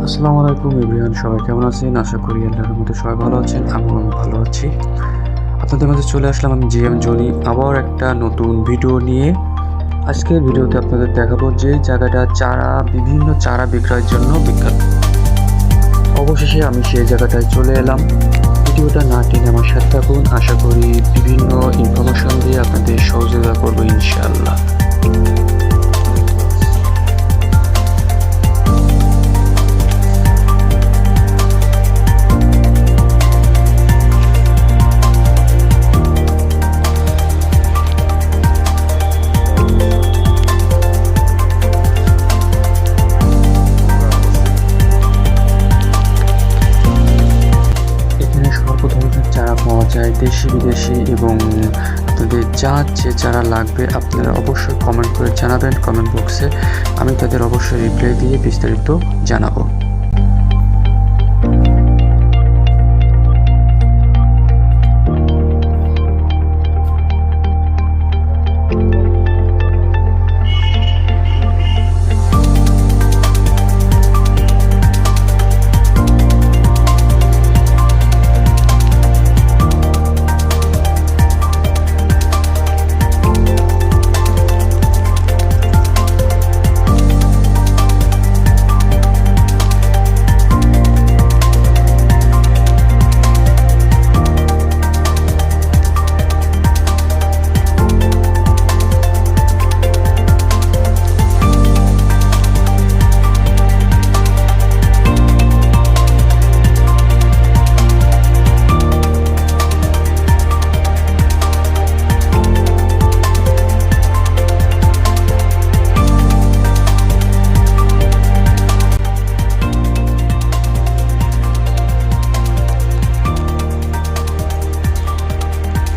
আসসালামু আলাইকুম এভরিওয়ান, সবাই কেমন আছেন? আশা করি আল্লাহর রহমতে সবাই ভালো আছেন। আমিও ভালো আছি। আপনাদের মাঝে চলে আসলাম আমি জিএম জনি আবার একটা নতুন ভিডিও নিয়ে। আজকের ভিডিওতে আপনাদের দেখাবো যে জায়গাটা বিভিন্ন চারা বিক্রয়ের জন্য বিখ্যাত। অবশেষে আমি সেই জায়গাটায় চলে এলাম। ভিডিওটা না টেনে আমার সাথে থাকুন। আশা করি বিভিন্ন ইনফরমেশন দিয়ে আপনাদের সহযোগিতা করবো ইনশাআল্লাহ। চারা পাওয়া যায় দেশি বিদেশি, এবং আপনাদের যে চারা লাগবে আপনারা অবশ্যই কমেন্ট করে জানাবেন কমেন্ট বক্সে। আমি তাদের অবশ্যই রিপ্লাই দিয়ে বিস্তারিত জানাবো।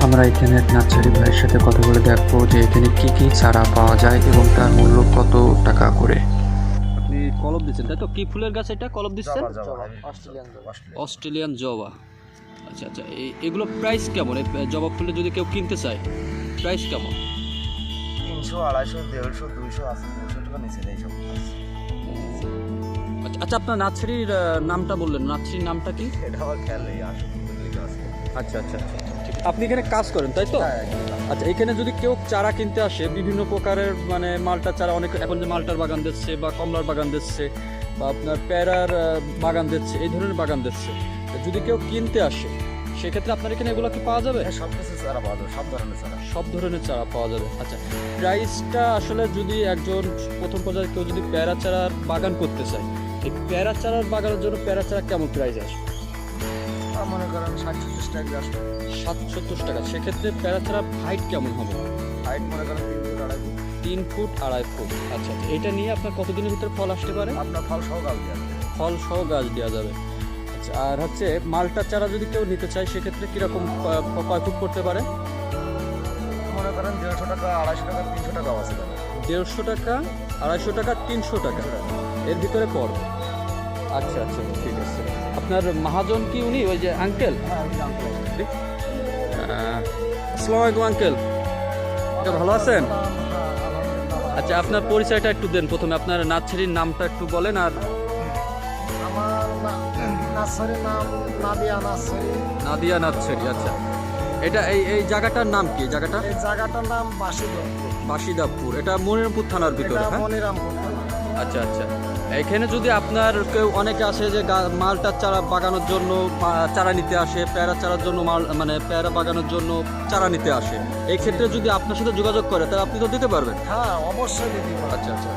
আমরা এখানে এক নার্সারি ভাইয়ের সাথে কথা বলে দেখবো যে এখানে কি কি চারা পাওয়া যায় এবং তার মূল্য কত টাকা করে। আপনি কলম দিচ্ছেন তাই তো? কি ফুলের গাছ এটা কলম দিচ্ছেন? অস্ট্রেলিয়ান জবা। আচ্ছা আচ্ছা, এগুলো প্রাইস কেমন? এই জবা ফুলে যদি কেউ কিনতে চায় প্রাইস কেমন? 300, 250, 150, 200 আছে, 200 টাকা নিচে নেই সব। আচ্ছা আচ্ছা, আপনার নার্সারির নামটা বললেন, নার্সারির নামটা কি? এটা আমার খেয়াল নেই, আসলে আছে। আচ্ছা আচ্ছা আচ্ছা, ঠিক। আপনি এখানে কাজ করেন তাই তো? হ্যাঁ। আচ্ছা, এখানে যদি কেউ চারা কিনতে আসে বিভিন্ন প্রকারের, মানে মালটার চারা, অনেক এখন যে মালটার বাগান দিচ্ছে বা কমলার বাগান দিচ্ছে বা আপনার প্যারার বাগান দিচ্ছে, এই ধরনের বাগান দিচ্ছে, যদি কেউ কিনতে আসে সেক্ষেত্রে আপনার এখানে এগুলো কি পাওয়া যাবে? সব কিছু চারা পাওয়া যাবে, সব ধরনের চারা। সব ধরনের চারা পাওয়া যাবে। আচ্ছা, প্রাইসটা আসলে যদি একজন প্রথম পর্যায়ে কেউ যদি প্যারা চারার বাগান করতে চায়, এই প্যারা চারার বাগানের জন্য প্যারা চারা কেমন প্রাইস আসবে? মনে করেন 60-70 টাকা আসবে। 60-70 টাকা। সেক্ষেত্রে প্যারা চারার হাইট কেমন হবে? হাইট মনে করেন 3 ফুট 2.5 ফুট। আচ্ছা, এটা নিয়ে আপনার কতদিনের ভিতরে ফল আসতে পারে? আপনার ফল সহ গাছ দেওয়া যাবে। ফল সহ গাছ দেওয়া যাবে। আচ্ছা, আর হচ্ছে মালটার চারা যদি কেউ নিতে চায় সেক্ষেত্রে কীরকম কয় ফুট করতে পারে? মনে করেন 150 টাকা, 250 টাকা, 300 টাকা আছে। 150 টাকা, 250 টাকা, 300 টাকা এর ভিতরে পড়বে। আচ্ছা আচ্ছা, ঠিক আছে। আপনার মহাজন কি উনি ওই যে আঙ্কেল? আসসালামু আলাইকুম আঙ্কেল, ভালো আছেন? আচ্ছা, আপনার পরিচয়টা একটু দেন প্রথমে, আপনার নার্সারির নামটা একটু বলেন। আর আমার নার্সারির নাম নাদিয়া নার্সারি। আচ্ছা, এটা এই জায়গাটার নাম কি? জায়গাটার নাম বাসিদাপুর। এটা মনিরামপুর থানার ভিতরে? মনিরামপুর। আচ্ছা আচ্ছা, এখানে যদি আপনার কেউ অনেকে আসে যে মালটার চারা বাগানোর জন্য চারা নিতে আসে, প্যারা চারার জন্য মানে প্যারা বাগানোর জন্য চারা নিতে আসে, এই ক্ষেত্রে যদি আপনার সাথে যোগাযোগ করে তাহলে আপনি তো দিতে পারবেন? হ্যাঁ, অবশ্যই দিতে পারবেন। আচ্ছা আচ্ছা,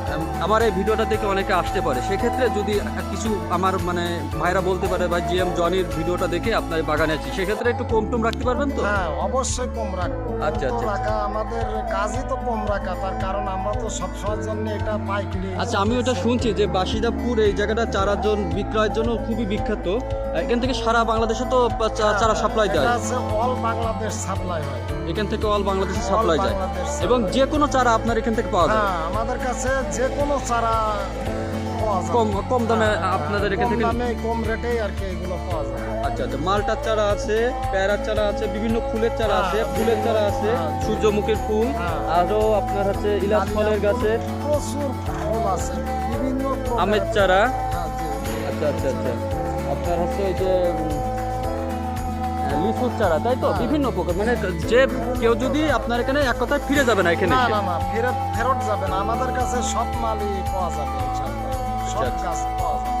আমার এই ভিডিওটা দেখে অনেকে আসতে পারে, সেক্ষেত্রে যদি কিছু আমার মানে ভাইরা বলতে পারে ভাই জিএম জনির ভিডিওটা দেখে আপনার বাগানে আছি, সেক্ষেত্রে একটু কম টম রাখতে পারবেন তো? হ্যাঁ, অবশ্যই কম রাখবো। আচ্ছা আচ্ছা, আমাদের কাজই তো কম রাখা, তার কারণ আমরা তো সবসময়ের জন্য এটা পাইকারি। আচ্ছা, আমি ওটা শুনছি যে বাসিদাপুর এই জায়গাটা চারার জন্য বিক্রয়ের জন্য খুবই বিখ্যাত। এখান থেকে সারা বাংলাদেশে তো চারা সাপ্লাই দেয়। অল বাংলাদেশ সাপ্লাই হয়, এখান থেকে অল বাংলাদেশে সাপ্লাই যায়, এবং যে কোনো চারা আপনার এখান থেকে পাওয়া যায়। আমাদের কাছে যে কোনো চারা কম দামে আপনাদের এখান থেকে, কম রেটেই আর কি এগুলো পাওয়া যায়। আচ্ছা আচ্ছা, মালটার চারা আছে, প্যারার চারা আছে, বিভিন্ন ফুলের চারা আছে, ফুলের চারা আছে, সূর্যমুখীর ফুল, আরো আপনার হচ্ছে ইলাচ ফলের গাছের প্রচুর ফল আছে, বিভিন্ন আমের চারা। আচ্ছা আচ্ছা আচ্ছা, আপনার হচ্ছে এই যে লিচুর চারা, তাই তো? বিভিন্ন প্রকার, মানে যে কেউ যদি আপনার এখানে এক কথায় ফিরে যাবে না এখানে না এসে। না না, ফেরত যাবে না, আমাদের কাছে সব মালই পাওয়া যাবে ইনশাআল্লাহ, সব আচ্ছা। গাছ পাওয়া যাবে।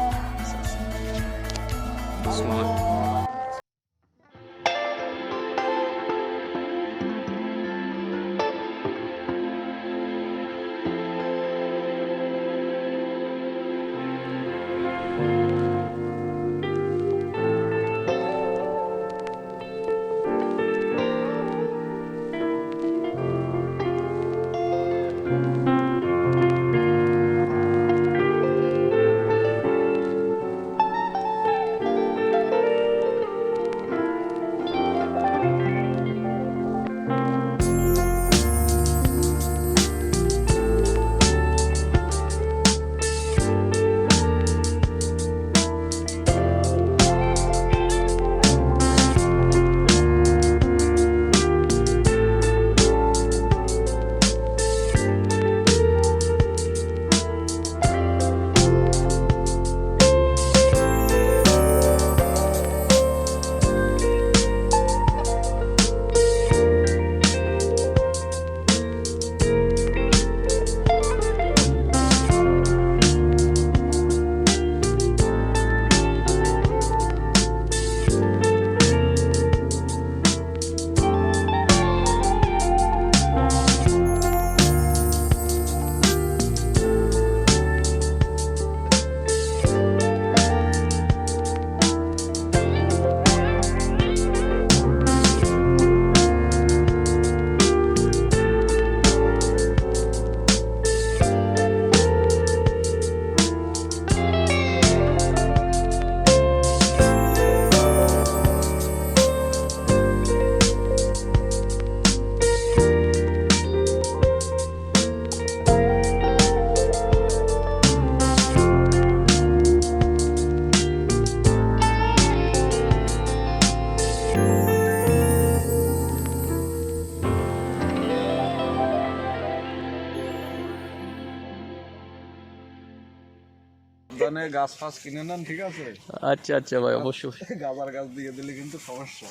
মানে গাছ ফাছ কিনে নেন, ঠিক আছে? আচ্ছা আচ্ছা ভাই, অবশ্যই। গাজার গাছ দিয়ে দিলে কিন্তু সমস্যা।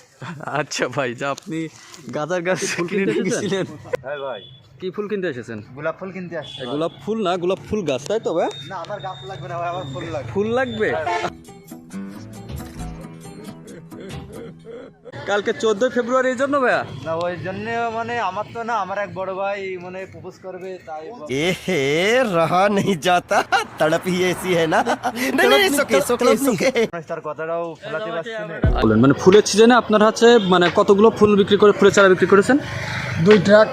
আচ্ছা ভাই, যা আপনি গাঁদার গাছ কিনে নিয়ে গেছিলেন? হ্যাঁ ভাই, কি ফুল কিনতে এসেছেন? গোলাপ ফুল কিনতে আসছে। গোলাপ ফুল না, গোলাপ ফুল গাছ, তাই তো ভাই? না, আমার গাছ লাগবে না ভাই, আমার ফুল লাগবে। ফুল লাগবে? কালকে 14 ফেব্রুয়ারি এই জন্য ভাইয়া? না, ওই জন্য মানে আমার তো না, আমার এক বড় ভাই মানে প্রপোজ করবে, তাই। एहे रहा नहीं जाता, तड़प ही ऐसी है ना। नहीं नहीं, सुके सुके सुके। তার কথাটাও ফেলাতে পারছি না। বলেন, মানে ফুলের সিজনে আপনার হচ্ছে মানে কতগুলো ফুল বিক্রি করে, ফুলের চারা বিক্রি করেছেন? 2 ট্রাক,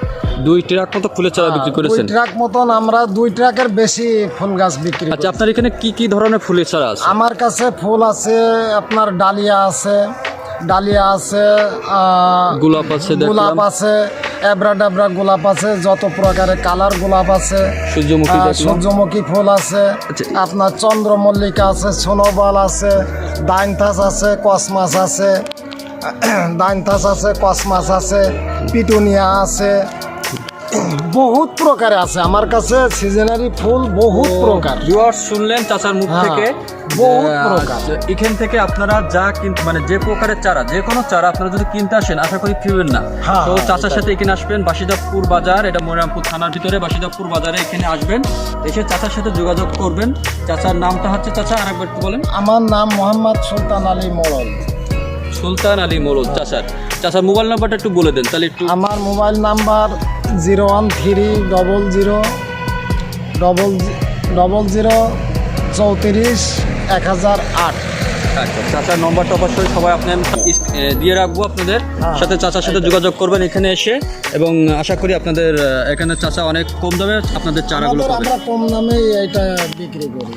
2 ট্রাক মতো ফুলের চারা বিক্রি 2 করেছেন। ট্রাক মতন আমরা 2 ট্রাকের বেশি ফুল গাছ বিক্রি আচ্ছা, করি। আপনার এখানে কি কি ধরনের ফুলের চারা আছে? আমার কাছে ফুল আছে, আপনার ডালিয়া আছে, গোলাপ আছে, গোলাপ দেখলাম আছে, এবড়া গোলাপ আছে, যত প্রকারের কালার গোলাপ আছে, সূর্যমুখী দেখলাম। সূর্যমুখী ফুল আছে, আচ্ছা। আপনার চন্দ্রমল্লিকা আছে, সোনোবল আছে, ডাইনথাস আছে, কসমাস আছে, কসমাস আছে, পিটুনিয়া আছে, বহুত প্রকারে আছে আমার কাছে সিজনারি ফুল, বহুত প্রকার। ভিউয়ার্স, শুনলেন চাচার মুখ হ্যাঁ, থেকে বহুত প্রকার। এখান থেকে আপনারা যা মানে যে প্রকারের চারা, যে কোনো চারা আপনারা যদি কিনতে আসেন, আশা করি ফিরবেন না। হ্যাঁ, তো হ্যাঁ, চাচার সাথে এখানে আসবেন, বাসিদাপুর বাজার, এটা মনিরামপুর থানার ভিতরে বাসিদাপুর বাজারে, এখানে আসবেন, এসে চাচার সাথে যোগাযোগ করবেন। চাচার নামটা হচ্ছে, চাচা আরেকবার একটু বলেন। আমার নাম মোহাম্মদ সুলতান আলী মোড়ল। সুলতান আলী মোড়ল। চাচার মোবাইল নাম্বারটা একটু বলে দেন তাহলে একটু। আমার মোবাইল নাম্বার 01300341008। আচ্ছা, চাচার নম্বরটা অবশ্যই সবাই আপনার দিয়ে রাখবো আপনাদের সাথে। চাচার সাথে যোগাযোগ করবেন এখানে এসে, এবং আশা করি আপনাদের এখানে চাচা অনেক কম দামে আপনাদের চারাগুলো পাবেন। আমরা কম দামে এটা বিক্রি করি।